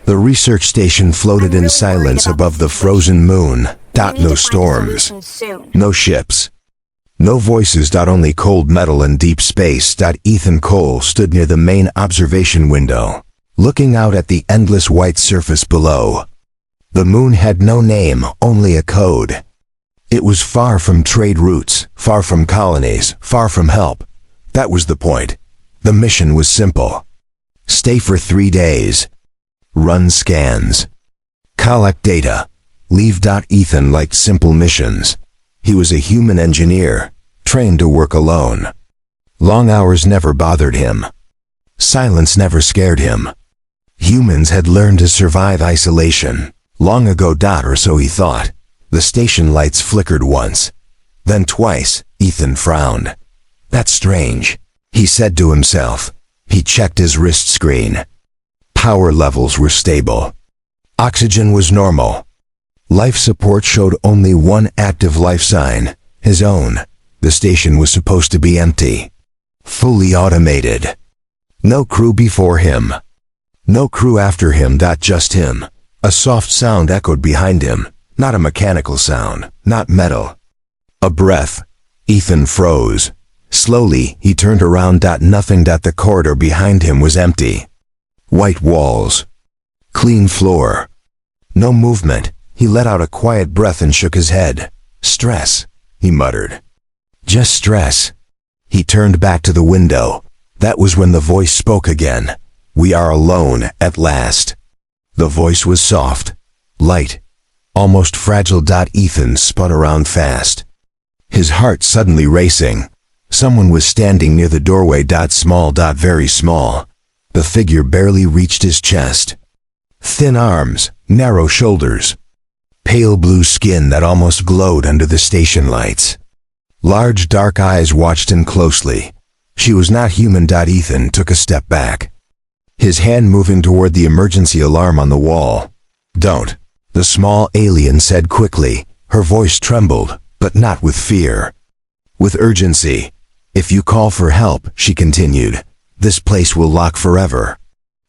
The research station floated in silence above the frozen moon. No storms. No ships. No voices. Only cold metal and deep space. Ethan Cole stood near the main observation window, looking out at the endless white surface below. The moon had no name, only a code. It was far from trade routes, far from colonies, far from help. That was the point. The mission was simple. Stay for 3 days. Run scans. Collect data. Leave. Ethan liked simple missions. He was a human engineer, trained to work alone. Long hours never bothered him. Silence never scared him. Humans had learned to survive isolation long ago. Or so he thought. The station lights flickered once, then twice. Ethan frowned. That's strange, he said to himself. He checked his wrist screen. Power levels were stable. Oxygen was normal. Life support showed only one active life sign, his own. The station was supposed to be empty. Fully automated. No crew before him. No crew after him. Just him. A soft sound echoed behind him. Not a mechanical sound, not metal. A breath. Ethan froze. Slowly, he turned around. Nothing. The corridor behind him was empty. White walls. Clean floor. No movement. He let out a quiet breath and shook his head. Stress, he muttered. Just stress. He turned back to the window. That was when the voice spoke again. We are alone, at last. The voice was soft, light, almost fragile. Ethan spun around fast, his heart suddenly racing. Someone was standing near the doorway. Small. Very small. The figure barely reached his chest. Thin arms, narrow shoulders. Pale blue skin that almost glowed under the station lights. Large dark eyes watched him closely. She was not human. Ethan took a step back, his hand moving toward the emergency alarm on the wall. Don't, the small alien said quickly. Her voice trembled, but not with fear. With urgency. If you call for help, she continued, this place will lock forever.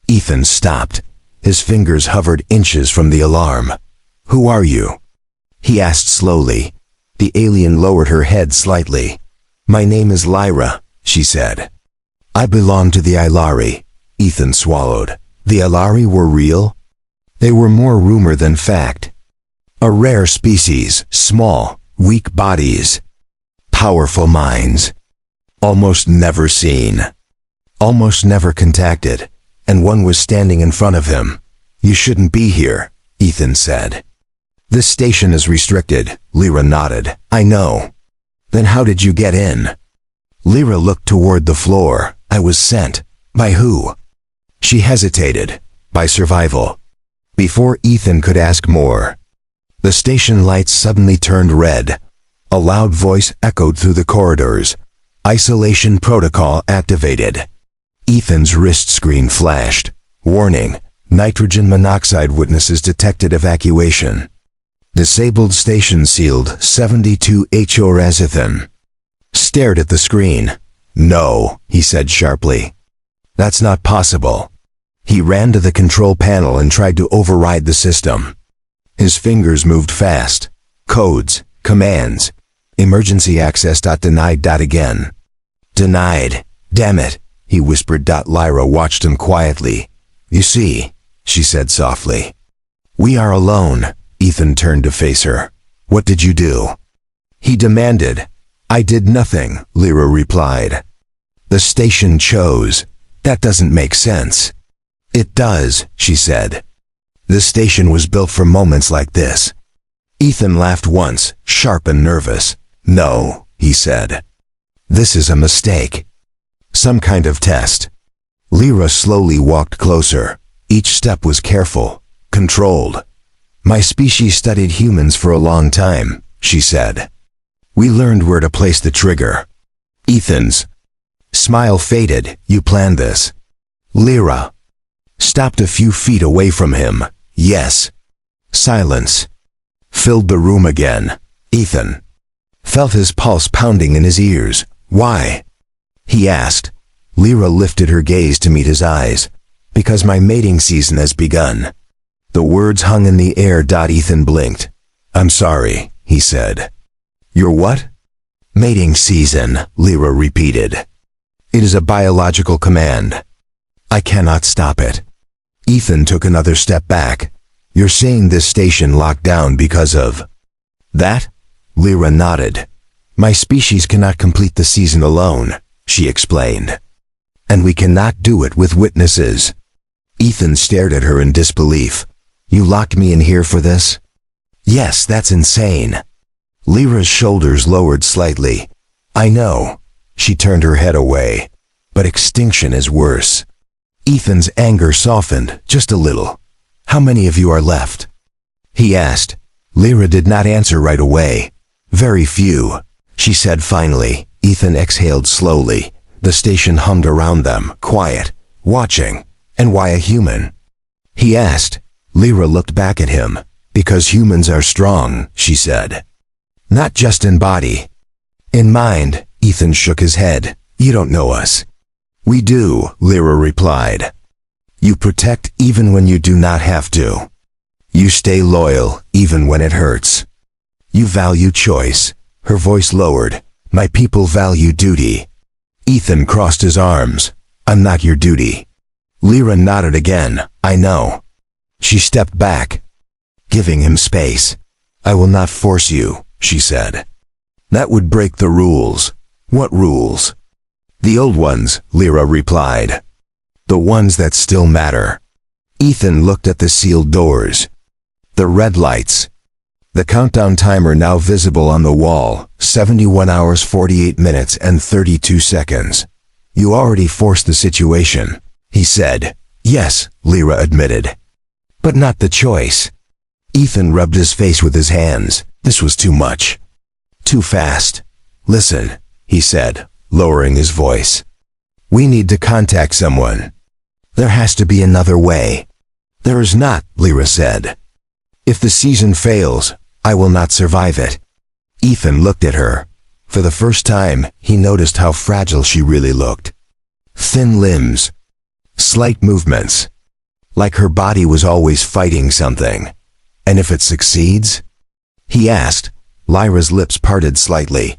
Ethan stopped. His fingers hovered inches from the alarm. Who are you? He asked slowly. The alien lowered her head slightly. My name is Lyra, she said. I belong to the Ilari. Ethan swallowed. The Ilari were real? They were more rumor than fact. A rare species, small, weak bodies, powerful minds. Almost never seen. Almost never contacted. And one was standing in front of him. You shouldn't be here, Ethan said. This station is restricted. Lyra nodded. I know. Then how did you get in? Lyra looked toward the floor. I was sent. By who? She hesitated. By survival. Before Ethan could ask more, the station lights suddenly turned red. A loud voice echoed through the corridors. Isolation protocol activated. Ethan's wrist screen flashed. Warning. Nitrogen monoxide witnesses detected evacuation. Disabled station sealed 72 HFY. Stared at the screen. No, he said sharply. That's not possible. He ran to the control panel and tried to override the system. His fingers moved fast. Codes, commands. Emergency access. Denied. Again. Denied. Damn it, he whispered. Lyra watched him quietly. You see, she said softly. We are alone. Ethan turned to face her. What did you do? He demanded. I did nothing, Lyra replied. The station chose. That doesn't make sense. It does, she said. The station was built for moments like this. Ethan laughed once, sharp and nervous. No, he said. This is a mistake. Some kind of test. Lyra slowly walked closer. Each step was careful, controlled. My species studied humans for a long time, she said. We learned where to place the trigger. Ethan's smile faded. You planned this. Lyra stopped a few feet away from him. Yes. Silence filled the room again. Ethan felt his pulse pounding in his ears. Why? He asked. Lyra lifted her gaze to meet his eyes. Because my mating season has begun. The words hung in the air. Ethan blinked. I'm sorry, he said. Your what? Mating season, Lyra repeated. It is a biological command. I cannot stop it. Ethan took another step back. You're saying this station locked down because of that? Lyra nodded. My species cannot complete the season alone, she explained. And we cannot do it with witnesses. Ethan stared at her in disbelief. You locked me in here for this? Yes, that's insane. Lyra's shoulders lowered slightly. I know. She turned her head away. But extinction is worse. Ethan's anger softened just a little. How many of you are left? He asked. Lyra did not answer right away. Very few, she said finally. Ethan exhaled slowly. The station hummed around them, quiet, watching. And why a human? He asked. Lyra looked back at him. Because humans are strong, she said. Not just in body. In mind, Ethan shook his head. You don't know us. We do, Lyra replied. You protect even when you do not have to. You stay loyal even when it hurts. You value choice. Her voice lowered. My people value duty. Ethan crossed his arms. I'm not your duty. Lyra nodded again. I know. She stepped back, giving him space. I will not force you, she said. That would break the rules. What rules? The old ones, Lyra replied. The ones that still matter. Ethan looked at the sealed doors. The red lights. The countdown timer now visible on the wall, 71 hours 48 minutes and 32 seconds. You already forced the situation, he said. Yes, Lyra admitted. But not the choice. Ethan rubbed his face with his hands. This was too much. Too fast. Listen, he said, lowering his voice. We need to contact someone. There has to be another way. There is not, Lyra said. If the season fails, I will not survive it. Ethan looked at her. For the first time, he noticed how fragile she really looked. Thin limbs. Slight movements. Like her body was always fighting something. And if it succeeds? He asked. Lyra's lips parted slightly.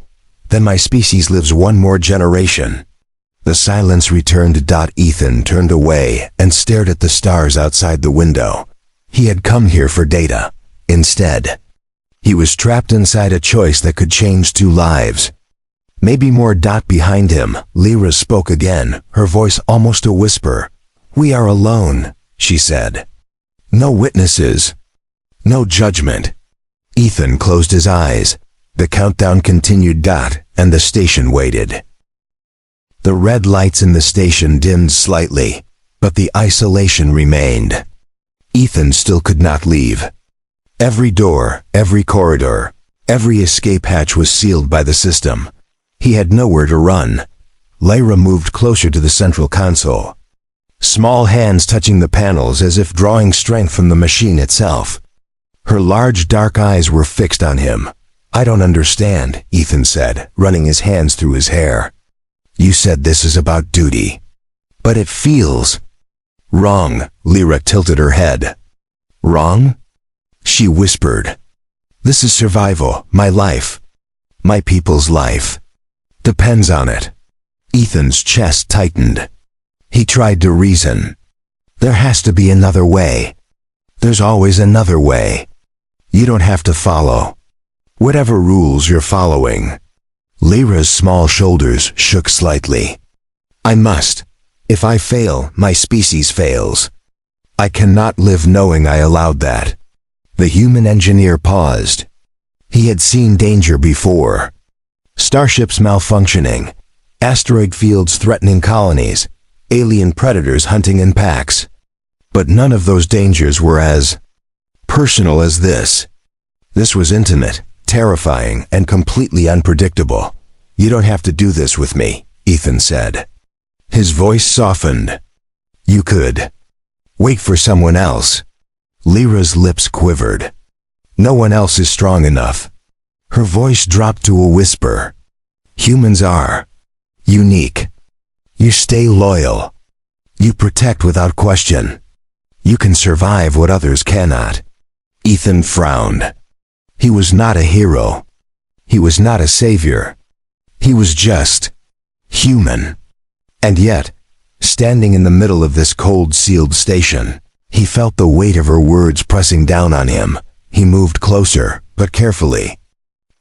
Then my species lives one more generation. The silence returned. Ethan turned away and stared at the stars outside the window. He had come here for data. Instead, he was trapped inside a choice that could change 2 lives. Maybe more. Behind him, Lyra spoke again, her voice almost a whisper. We are alone, she said. No witnesses. No judgment. Ethan closed his eyes. The countdown continued. And the station waited. The red lights in the station dimmed slightly, but the isolation remained. Ethan still could not leave. Every door, every corridor, every escape hatch was sealed by the system. He had nowhere to run. Lyra moved closer to the central console. Small hands touching the panels as if drawing strength from the machine itself. Her large dark eyes were fixed on him. I don't understand, Ethan said, running his hands through his hair. You said this is about duty. But it feels wrong. Lyra tilted her head. Wrong? She whispered. This is survival, my life. My people's life. Depends on it. Ethan's chest tightened. He tried to reason. There has to be another way. There's always another way. You don't have to follow whatever rules you're following. Lyra's small shoulders shook slightly. I must. If I fail, my species fails. I cannot live knowing I allowed that. The human engineer paused. He had seen danger before. Starships malfunctioning, asteroid fields threatening colonies, alien predators hunting in packs. But none of those dangers were as personal as this. This was intimate, terrifying, and completely unpredictable. You don't have to do this with me, Ethan said. His voice softened. You could wait for someone else. Lyra's lips quivered. No one else is strong enough. Her voice dropped to a whisper. Humans are unique. You stay loyal. You protect without question. You can survive what others cannot. Ethan frowned. He was not a hero. He was not a savior. He was just human. And yet, standing in the middle of this cold, sealed station, he felt the weight of her words pressing down on him. He moved closer, but carefully.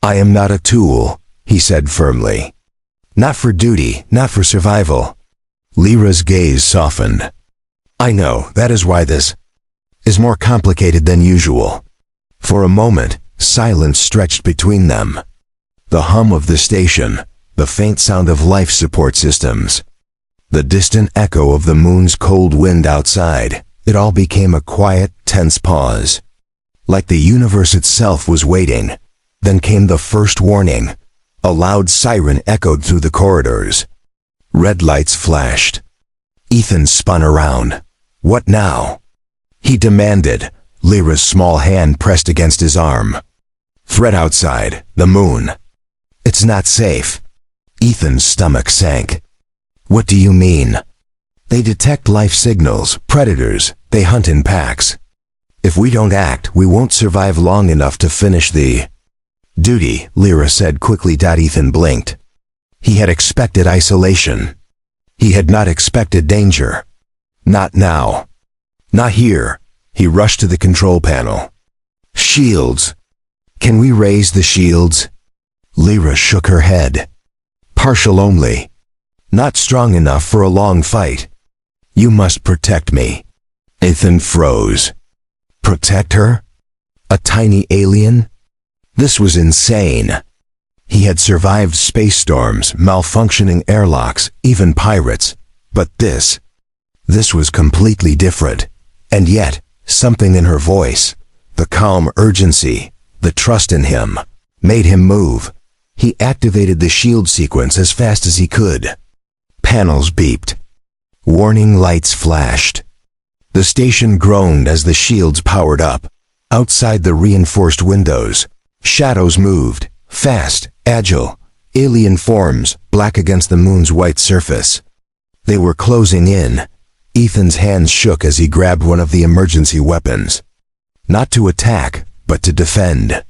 "I am not a tool," he said firmly. "Not for duty, not for survival." Lyra's gaze softened. "I know, that is why this is more complicated than usual." For a moment, silence stretched between them. The hum of the station, the faint sound of life support systems, the distant echo of the moon's cold wind outside, it all became a quiet, tense pause. Like the universe itself was waiting. Then came the first warning. A loud siren echoed through the corridors. Red lights flashed. Ethan spun around. "What now?" he demanded, Lyra's small hand pressed against his arm. "Threat outside, the moon. It's not safe." Ethan's stomach sank. "What do you mean?" "They detect life signals, predators, they hunt in packs. If we don't act, we won't survive long enough to finish the duty," Lyra said quickly. Ethan blinked. He had expected isolation. He had not expected danger. Not now. Not here. He rushed to the control panel. "Shields. Can we raise the shields?" Lyra shook her head. "Partial only. Not strong enough for a long fight. You must protect me." Ethan froze. Protect her? A tiny alien? This was insane. He had survived space storms, malfunctioning airlocks, even pirates. But this was completely different. And yet, something in her voice, the calm urgency, the trust in him, made him move. He activated the shield sequence as fast as he could. Panels beeped. Warning lights flashed. The station groaned as the shields powered up. Outside the reinforced windows, shadows moved, fast, agile, alien forms, black against the moon's white surface. They were closing in. Ethan's hands shook as he grabbed one of the emergency weapons. Not to attack, but to defend.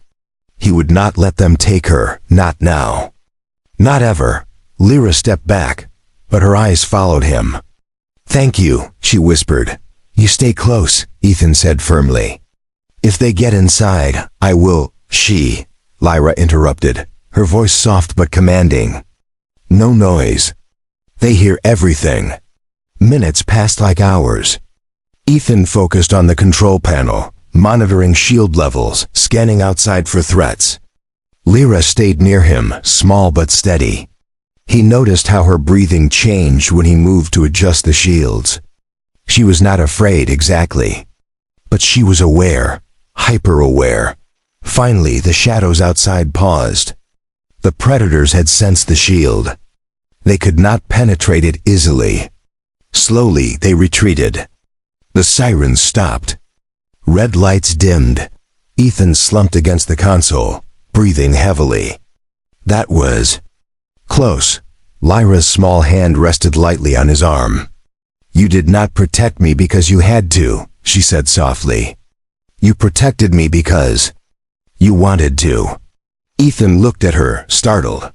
He would not let them take her, not now. Not ever. Lyra stepped back, but her eyes followed him. "Thank you," she whispered. "You stay close," Ethan said firmly. "If they get inside, I will." Lyra interrupted, her voice soft but commanding. "No noise. They hear everything." Minutes passed like hours. Ethan focused on the control panel, monitoring shield levels, scanning outside for threats. Lyra stayed near him, small but steady. He noticed how her breathing changed when he moved to adjust the shields. She was not afraid exactly, but she was aware, hyper-aware. Finally, the shadows outside paused. The predators had sensed the shield. They could not penetrate it easily. Slowly, they retreated. The sirens stopped. Red lights dimmed. Ethan slumped against the console, breathing heavily. That was close. Lyra's small hand rested lightly on his arm. "You did not protect me because you had to," she said softly. "You protected me because you wanted to." Ethan looked at her, startled.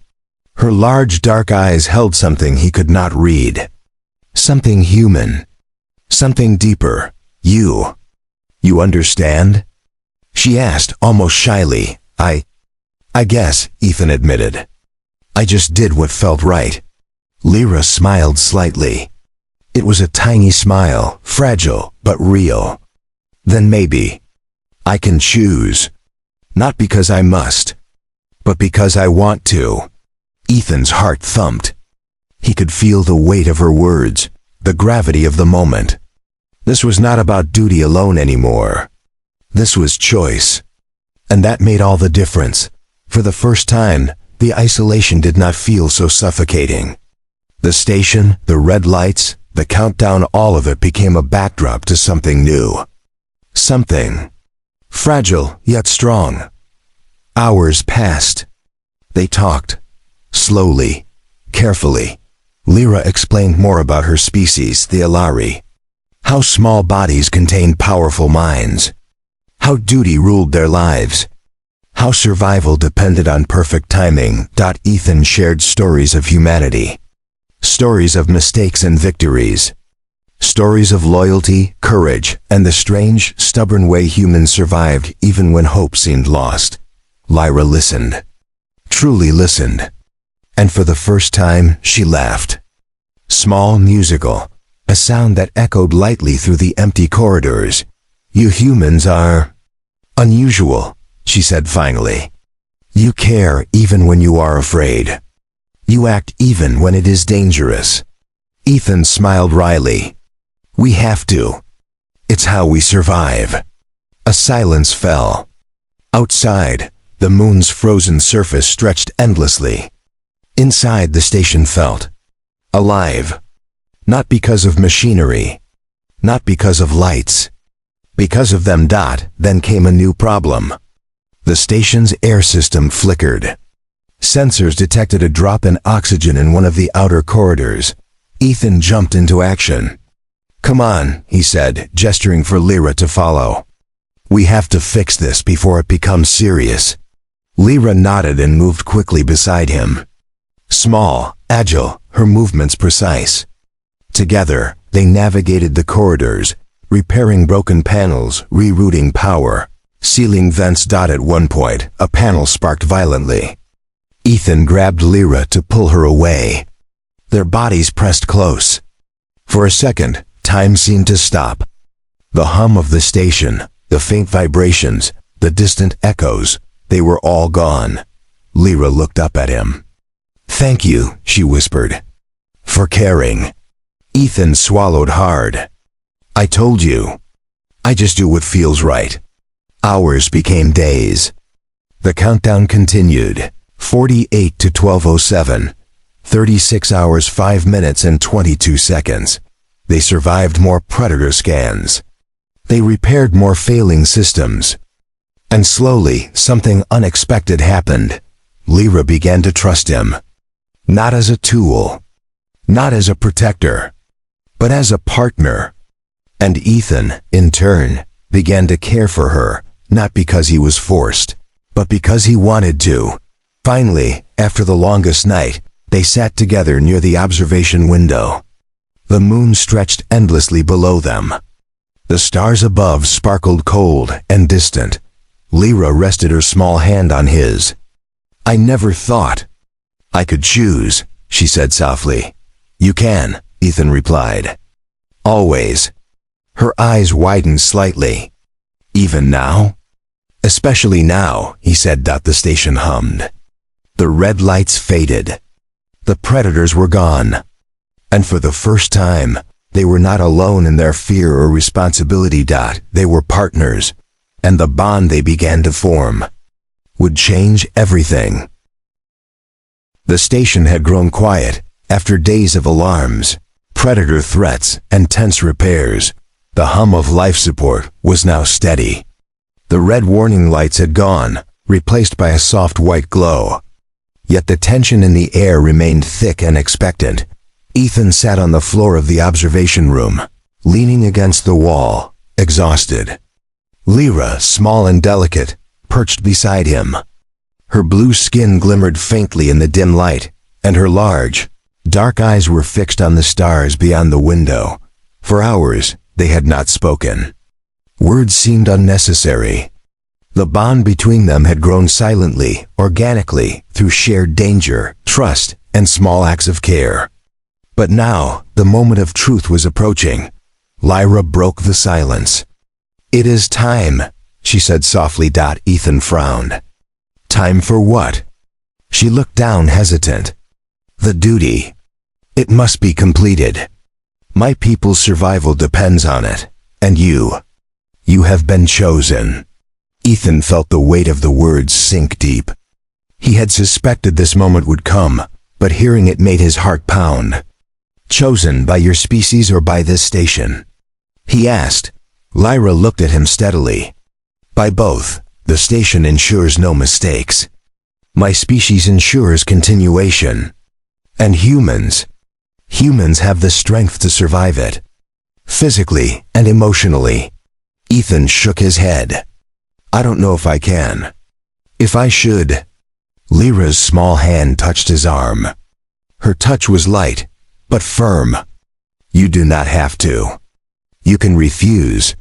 Her large dark eyes held something he could not read. Something human. Something deeper. You understand?" she asked, almost shyly. I guess," Ethan admitted. "I just did what felt right." Lyra smiled slightly. It was a tiny smile, fragile, but real. "Then maybe I can choose. Not because I must, but because I want to." Ethan's heart thumped. He could feel the weight of her words, the gravity of the moment. This was not about duty alone anymore. This was choice. And that made all the difference. For the first time, the isolation did not feel so suffocating. The station, the red lights, the countdown, all of it became a backdrop to something new. Something fragile, yet strong. Hours passed. They talked. Slowly, carefully. Lyra explained more about her species, the Alari. How small bodies contained powerful minds. How duty ruled their lives. How survival depended on perfect timing. Ethan shared stories of humanity. Stories of mistakes and victories. Stories of loyalty, courage, and the strange, stubborn way humans survived even when hope seemed lost. Lyra listened. Truly listened. And for the first time, she laughed. Small, musical, a sound that echoed lightly through the empty corridors. You humans are unusual, she said finally. You care even when you are afraid. You act even when it is dangerous. Ethan smiled wryly. We have to. It's how we survive. A silence fell. Outside, the moon's frozen surface stretched endlessly. Inside, the station felt alive. Not because of machinery. Not because of lights. Because of them. Then came a new problem. The station's air system flickered. Sensors detected a drop in oxygen in one of the outer corridors. Ethan jumped into action. Come on, he said, gesturing for Lyra to follow. We have to fix this before it becomes serious. Lyra nodded and moved quickly beside him. Small, agile, her movements precise. Together, they navigated the corridors, repairing broken panels, rerouting power, sealing vents. At one point, a panel sparked violently. Ethan grabbed Lyra to pull her away. Their bodies pressed close. For a second, time seemed to stop. The hum of the station, the faint vibrations, the distant echoes, they were all gone. Lyra looked up at him. Thank you, she whispered. For caring. Ethan swallowed hard. I told you. I just do what feels right. Hours became days. The countdown continued. 48 to 12:07. 36 hours 5 minutes and 22 seconds. They survived more predator scans. They repaired more failing systems. And slowly, something unexpected happened. Lyra began to trust him. Not as a tool. Not as a protector. But as a partner. And Ethan, in turn, began to care for her, not because he was forced, but because he wanted to. Finally, after the longest night, they sat together near the observation window. The moon stretched endlessly below them. The stars above sparkled cold and distant. Lyra rested her small hand on his. I never thought I could choose, she said softly. You can, Ethan replied. Always. Her eyes widened slightly. Even now? Especially now, he said. The station hummed. The red lights faded. The predators were gone. And for the first time, they were not alone in their fear or responsibility. They were partners. And the bond they began to form would change everything. The station had grown quiet after days of alarms, predator threats, and tense repairs. The hum of life support was now steady. The red warning lights had gone, replaced by a soft white glow. Yet the tension in the air remained thick and expectant. Ethan sat on the floor of the observation room, leaning against the wall, exhausted. Lyra, small and delicate, perched beside him. Her blue skin glimmered faintly in the dim light, and her large, dark eyes were fixed on the stars beyond the window. For hours, they had not spoken. Words seemed unnecessary. The bond between them had grown silently, organically, through shared danger, trust, and small acts of care. But now, the moment of truth was approaching. Lyra broke the silence. It is time, she said softly. Ethan frowned. Time for what? She looked down, hesitant. The duty. It must be completed. My people's survival depends on it. And you. You have been chosen. Ethan felt the weight of the words sink deep. He had suspected this moment would come, but hearing it made his heart pound. Chosen by your species or by this station? He asked. Lyra looked at him steadily. By both. The station ensures no mistakes. My species ensures continuation. And humans have the strength to survive it. physically and emotionally. Ethan shook his head. I don't know if I can. If I should. Lyra's small hand touched his arm. Her touch was light, but firm. You do not have to. You can refuse.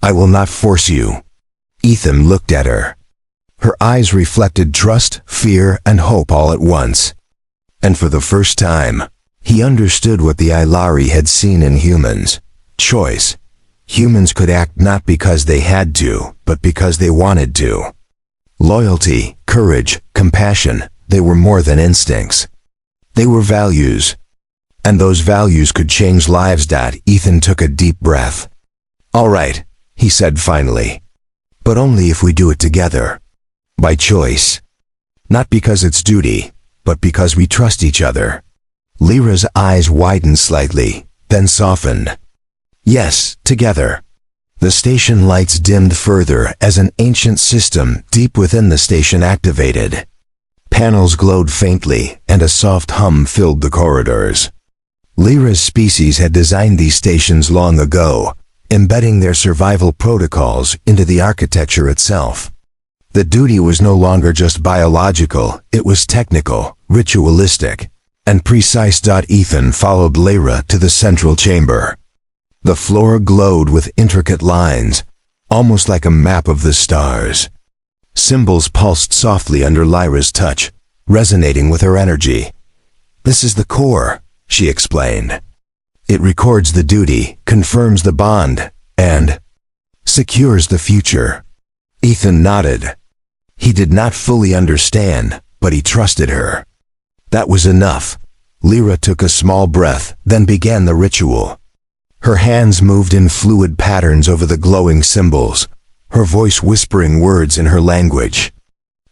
I will not force you. Ethan looked at her. Her eyes reflected trust, fear, and hope all at once. And for the first time, he understood what the Ilari had seen in humans. Choice. Humans could act not because they had to, but because they wanted to. Loyalty, courage, compassion, they were more than instincts. They were values. And those values could change lives. Ethan took a deep breath. All right, he said finally. But only if we do it together. By choice. Not because it's duty, but because we trust each other. Lyra's eyes widened slightly, then softened. Yes, together. The station lights dimmed further as an ancient system deep within the station activated. Panels glowed faintly, and a soft hum filled the corridors. Lyra's species had designed these stations long ago, embedding their survival protocols into the architecture itself. The duty was no longer just biological, it was technical, ritualistic, and precise. Ethan followed Lyra to the central chamber. The floor glowed with intricate lines, almost like a map of the stars. Symbols pulsed softly under Lyra's touch, resonating with her energy. This is the core, she explained. It records the duty, confirms the bond, and secures the future. Ethan nodded. He did not fully understand, but he trusted her. That was enough. Lyra took a small breath, then began the ritual. Her hands moved in fluid patterns over the glowing symbols, her voice whispering words in her language.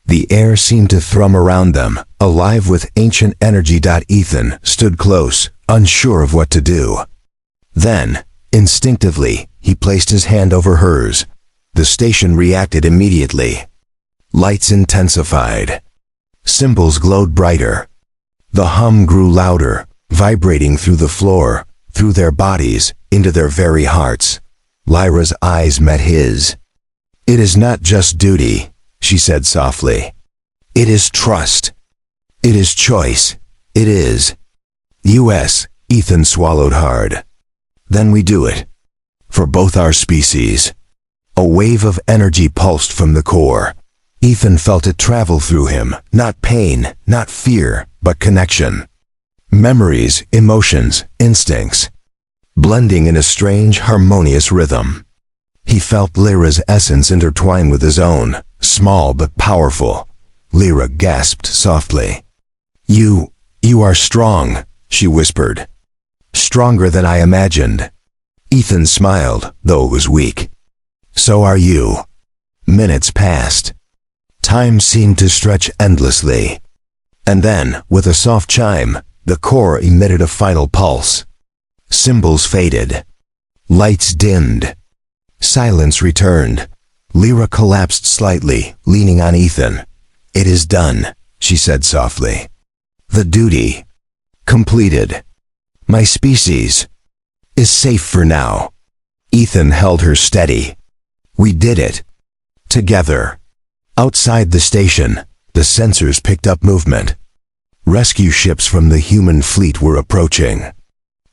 The air seemed to thrum around them, alive with ancient energy. Ethan stood close, unsure of what to do. Then, instinctively, he placed his hand over hers. The station reacted immediately. Lights intensified. Symbols glowed brighter. The hum grew louder, vibrating through the floor, through their bodies, into their very hearts. Lyra's eyes met his. It is not just duty, she said softly. It is trust. It is choice. It is. U.S., Ethan swallowed hard. Then we do it. For both our species. A wave of energy pulsed from the core. Ethan felt it travel through him, not pain, not fear, but connection. Memories, emotions, instincts. Blending in a strange, harmonious rhythm. He felt Lyra's essence intertwine with his own, small but powerful. Lyra gasped softly. You are strong, she whispered. Stronger than I imagined. Ethan smiled, though it was weak. So are you. Minutes passed. Time seemed to stretch endlessly. And then, with a soft chime, the core emitted a final pulse. Symbols faded. Lights dimmed. Silence returned. Lyra collapsed slightly, leaning on Ethan. It is done, she said softly. The duty. Completed. My species is safe for now. Ethan held her steady. We did it. Together. Outside the station, the sensors picked up movement. Rescue ships from the human fleet were approaching.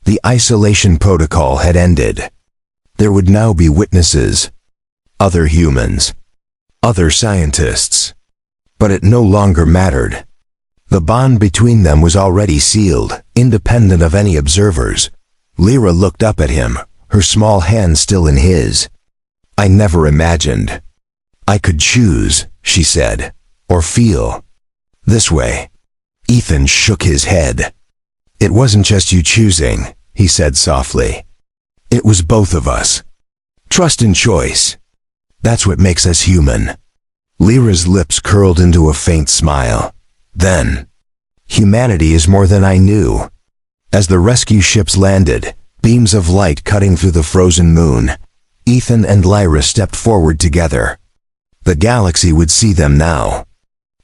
The isolation protocol had ended. There would now be witnesses. Other humans. Other scientists. But it no longer mattered. The bond between them was already sealed, independent of any observers. Lyra looked up at him, her small hand still in his. I never imagined I could choose, she said, or feel this way. Ethan shook his head. It wasn't just you choosing, he said softly. It was both of us. Trust and choice. That's what makes us human. Lyra's lips curled into a faint smile. Then, humanity is more than I knew. As the rescue ships landed, beams of light cutting through the frozen moon, Ethan and Lyra stepped forward together. The galaxy would see them now.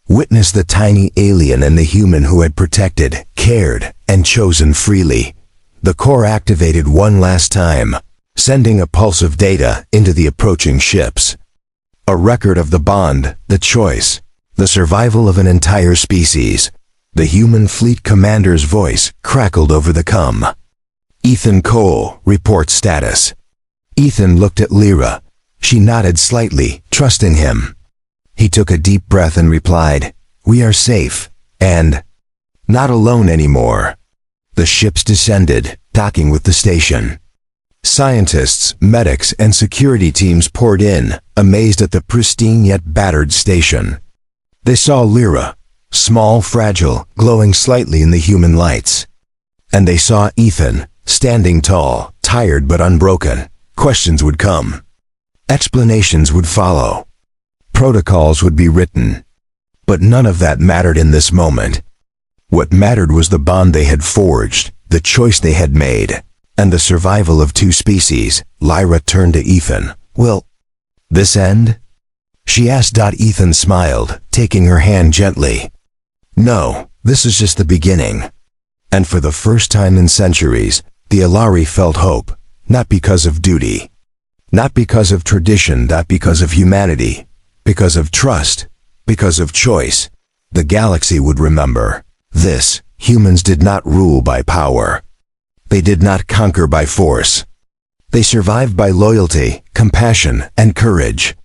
Witness the tiny alien and the human who had protected, cared, and chosen freely. the core activated one last time, sending a pulse of data into the approaching ships. A record of the bond, the choice, the survival of an entire species. The human fleet commander's voice crackled over the com. Ethan Cole, report status. Ethan looked at Lyra. She nodded slightly, trusting him. He took a deep breath and replied, "We are safe, and not alone anymore." The ships descended, docking with the station. Scientists, medics, and security teams poured in, amazed at the pristine yet battered station. They saw Lyra, small, fragile, glowing slightly in the human lights. And they saw Ethan, standing tall, tired but unbroken. Questions would come. Explanations would follow. Protocols would be written. But none of that mattered in this moment. What mattered was the bond they had forged, the choice they had made, and the survival of two species. Lyra turned to Ethan. "Will this end?" she asked. Ethan smiled, taking her hand gently. "No, this is just the beginning." And for the first time in centuries, the Alari felt hope, not because of duty, not because of tradition, not because of humanity, because of trust, because of choice. The galaxy would remember this: humans did not rule by power. They did not conquer by force. They survived by loyalty, compassion, and courage.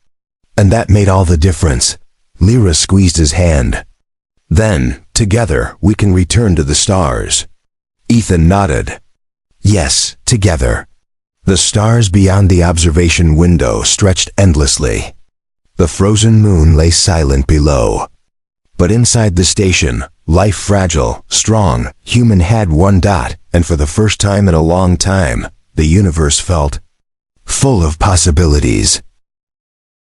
And that made all the difference. Lyra squeezed his hand. "Then, together, we can return to the stars." Ethan nodded. "Yes, together." The stars beyond the observation window stretched endlessly. The frozen moon lay silent below. But inside the station, life fragile, strong, human had one dot, and for the first time in a long time, the universe felt full of possibilities.